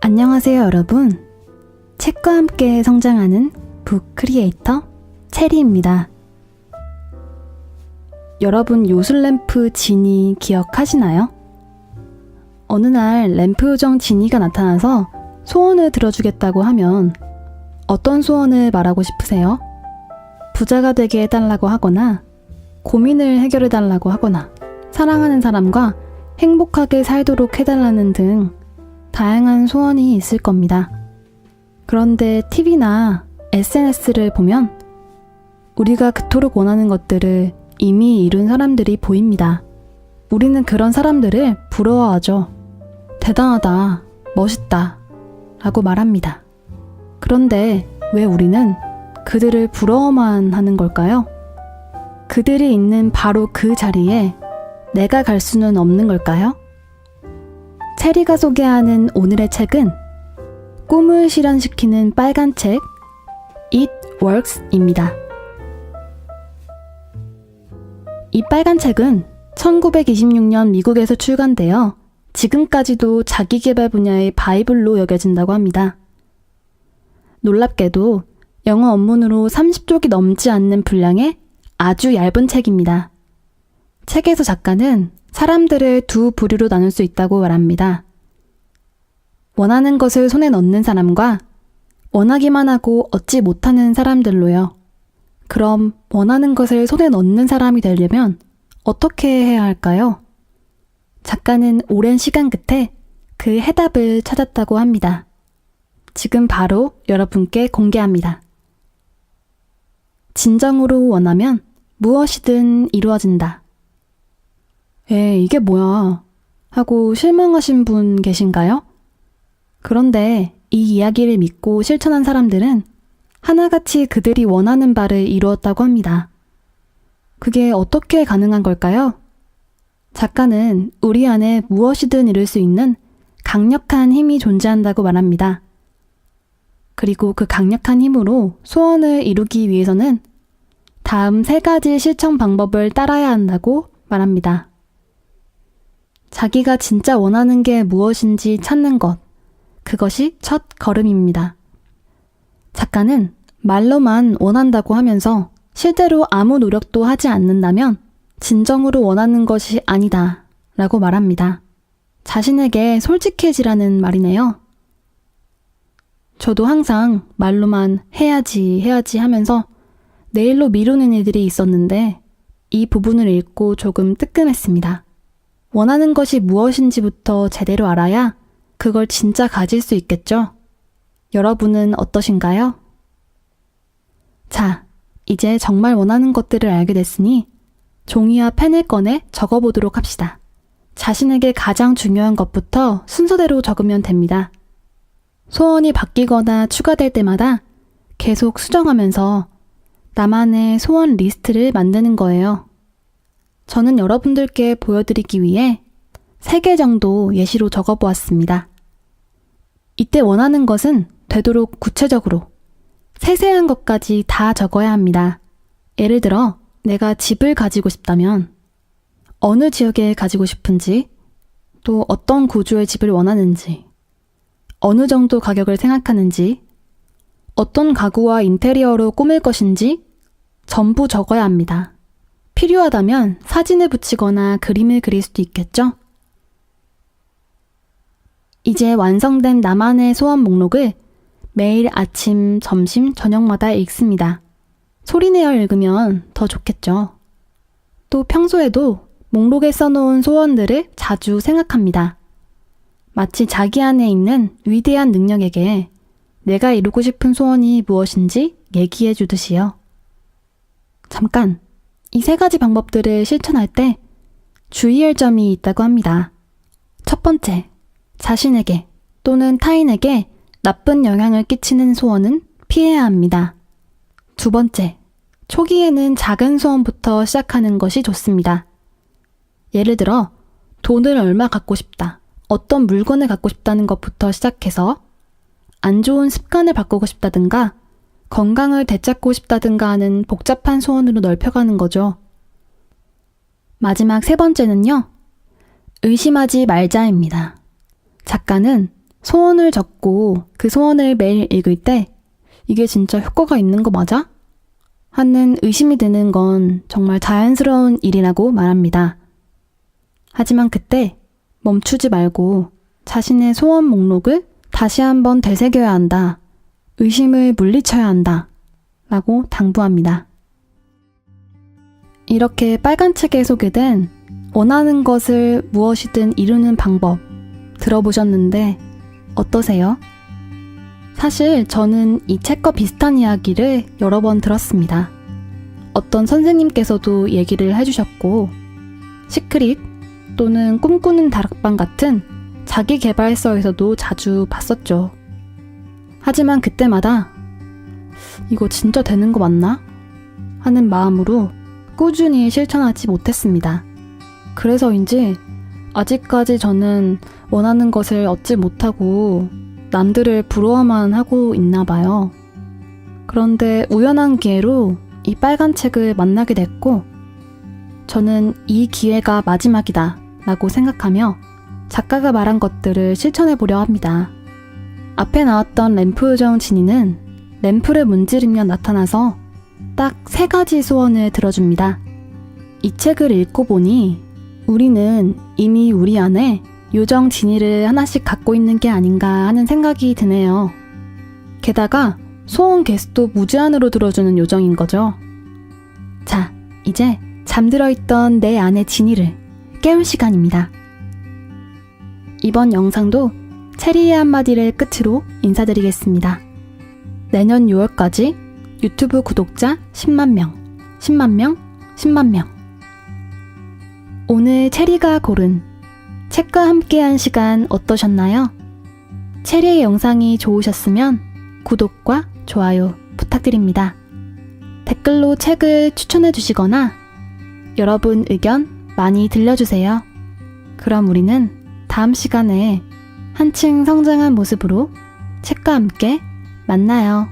안녕하세요, 여러분. 책과 함께 성장하는 북 크리에이터 체리입니다. 여러분 요술램프 지니 기억하시나요? 어느 날 램프 요정 지니가 나타나서 소원을 들어주겠다고 하면 어떤 소원을 말하고 싶으세요? 부자가 되게 해달라고 하거나 고민을 해결해달라고 하거나 사랑하는 사람과 행복하게 살도록 해달라는 등 다양한 소원이 있을 겁니다. 그런데 TV나 SNS를 보면 우리가 그토록 원하는 것들을 이미 이룬 사람들이 보입니다. 우리는 그런 사람들을 부러워하죠. 대단하다, 멋있다 라고 말합니다. 그런데 왜 우리는 그들을 부러워만 하는 걸까요? 그들이 있는 바로 그 자리에 내가 갈 수는 없는 걸까요? 체리가 소개하는 오늘의 책은 꿈을 실현시키는 빨간 책 It Works입니다. 이 빨간 책은 1926년 미국에서 출간되어 지금까지도 자기계발 분야의 바이블로 여겨진다고 합니다. 놀랍게도 영어 원문으로 30쪽이 넘지 않는 분량의 아주 얇은 책입니다. 책에서 작가는 사람들을 두 부류로 나눌 수 있다고 말합니다. 원하는 것을 손에 넣는 사람과 원하기만 하고 얻지 못하는 사람들로요. 그럼 원하는 것을 손에 넣는 사람이 되려면 어떻게 해야 할까요? 작가는 오랜 시간 끝에 그 해답을 찾았다고 합니다. 지금 바로 여러분께 공개합니다. 진정으로 원하면 무엇이든 이루어진다. 이게 뭐야? 하고 실망하신 분 계신가요? 그런데 이 이야기를 믿고 실천한 사람들은 하나같이 그들이 원하는 바를 이루었다고 합니다. 그게 어떻게 가능한 걸까요? 작가는 우리 안에 무엇이든 이룰 수 있는 강력한 힘이 존재한다고 말합니다. 그리고 그 강력한 힘으로 소원을 이루기 위해서는 다음 3가지 실천 방법을 따라야 한다고 말합니다. 자기가 진짜 원하는 게 무엇인지 찾는 것, 그것이 첫 걸음입니다. 작가는 말로만 원한다고 하면서 실제로 아무 노력도 하지 않는다면 진정으로 원하는 것이 아니다 라고 말합니다. 자신에게 솔직해지라는 말이네요. 저도 항상 말로만 해야지 하면서 내일로 미루는 일들이 있었는데 이 부분을 읽고 조금 뜨끔했습니다. 원하는 것이 무엇인지부터 제대로 알아야 그걸 진짜 가질 수 있겠죠? 여러분은 어떠신가요? 자, 이제 정말 원하는 것들을 알게 됐으니 종이와 펜을 꺼내 적어보도록 합시다. 자신에게 가장 중요한 것부터 순서대로 적으면 됩니다. 소원이 바뀌거나 추가될 때마다 계속 수정하면서 나만의 소원 리스트를 만드는 거예요. 저는 여러분들께 보여드리기 위해 3개 정도 예시로 적어보았습니다. 이때 원하는 것은 되도록 구체적으로 세세한 것까지 다 적어야 합니다. 예를 들어 내가 집을 가지고 싶다면 어느 지역에 가지고 싶은지, 또 어떤 구조의 집을 원하는지, 어느 정도 가격을 생각하는지, 어떤 가구와 인테리어로 꾸밀 것인지 전부 적어야 합니다. 필요하다면 사진을 붙이거나 그림을 그릴 수도 있겠죠? 이제 완성된 나만의 소원 목록을 매일 아침, 점심, 저녁마다 읽습니다. 소리내어 읽으면 더 좋겠죠. 또 평소에도 목록에 써놓은 소원들을 자주 생각합니다. 마치 자기 안에 있는 위대한 능력에게 내가 이루고 싶은 소원이 무엇인지 얘기해 주듯이요. 잠깐, 이 3가지 방법들을 실천할 때 주의할 점이 있다고 합니다. 첫 번째, 자신에게 또는 타인에게 나쁜 영향을 끼치는 소원은 피해야 합니다. 두 번째, 초기에는 작은 소원부터 시작하는 것이 좋습니다. 예를 들어, 돈을 얼마 갖고 싶다, 어떤 물건을 갖고 싶다는 것부터 시작해서 안 좋은 습관을 바꾸고 싶다든가 건강을 되찾고 싶다든가 하는 복잡한 소원으로 넓혀가는 거죠. 마지막 3번째는요. 의심하지 말자입니다. 작가는 소원을 적고 그 소원을 매일 읽을 때 이게 진짜 효과가 있는 거 맞아? 하는 의심이 드는 건 정말 자연스러운 일이라고 말합니다. 하지만 그때 멈추지 말고 자신의 소원 목록을 다시 한번 되새겨야 한다. 의심을 물리쳐야 한다. 라고 당부합니다. 이렇게 빨간 책에 소개된 원하는 것을 무엇이든 이루는 방법 들어보셨는데 어떠세요? 사실 저는 이 책과 비슷한 이야기를 여러 번 들었습니다. 어떤 선생님께서도 얘기를 해주셨고 시크릿 또는 꿈꾸는 다락방 같은 자기계발서에서도 자주 봤었죠. 하지만 그때마다 이거 진짜 되는 거 맞나? 하는 마음으로 꾸준히 실천하지 못했습니다. 그래서인지 아직까지 저는 원하는 것을 얻지 못하고 남들을 부러워만 하고 있나 봐요. 그런데 우연한 기회로 이 빨간 책을 만나게 됐고 저는 이 기회가 마지막이다 라고 생각하며 작가가 말한 것들을 실천해 보려 합니다. 앞에 나왔던 램프 요정 지니는 램프를 문지르며 나타나서 딱 3가지 소원을 들어줍니다. 이 책을 읽고 보니 우리는 이미 우리 안에 요정 지니를 하나씩 갖고 있는 게 아닌가 하는 생각이 드네요. 게다가 소원 개수도 무제한으로 들어주는 요정인 거죠. 자, 이제 잠들어 있던 내 안의 지니를 깨울 시간입니다. 이번 영상도 체리의 한마디를 끝으로 인사드리겠습니다. 내년 6월까지 유튜브 구독자 10만 명, 10만 명, 10만 명. 오늘 체리가 고른 책과 함께한 시간 어떠셨나요? 체리의 영상이 좋으셨으면 구독과 좋아요 부탁드립니다. 댓글로 책을 추천해 주시거나 여러분 의견 많이 들려주세요. 그럼 우리는 다음 시간에 한층 성장한 모습으로 책과 함께 만나요.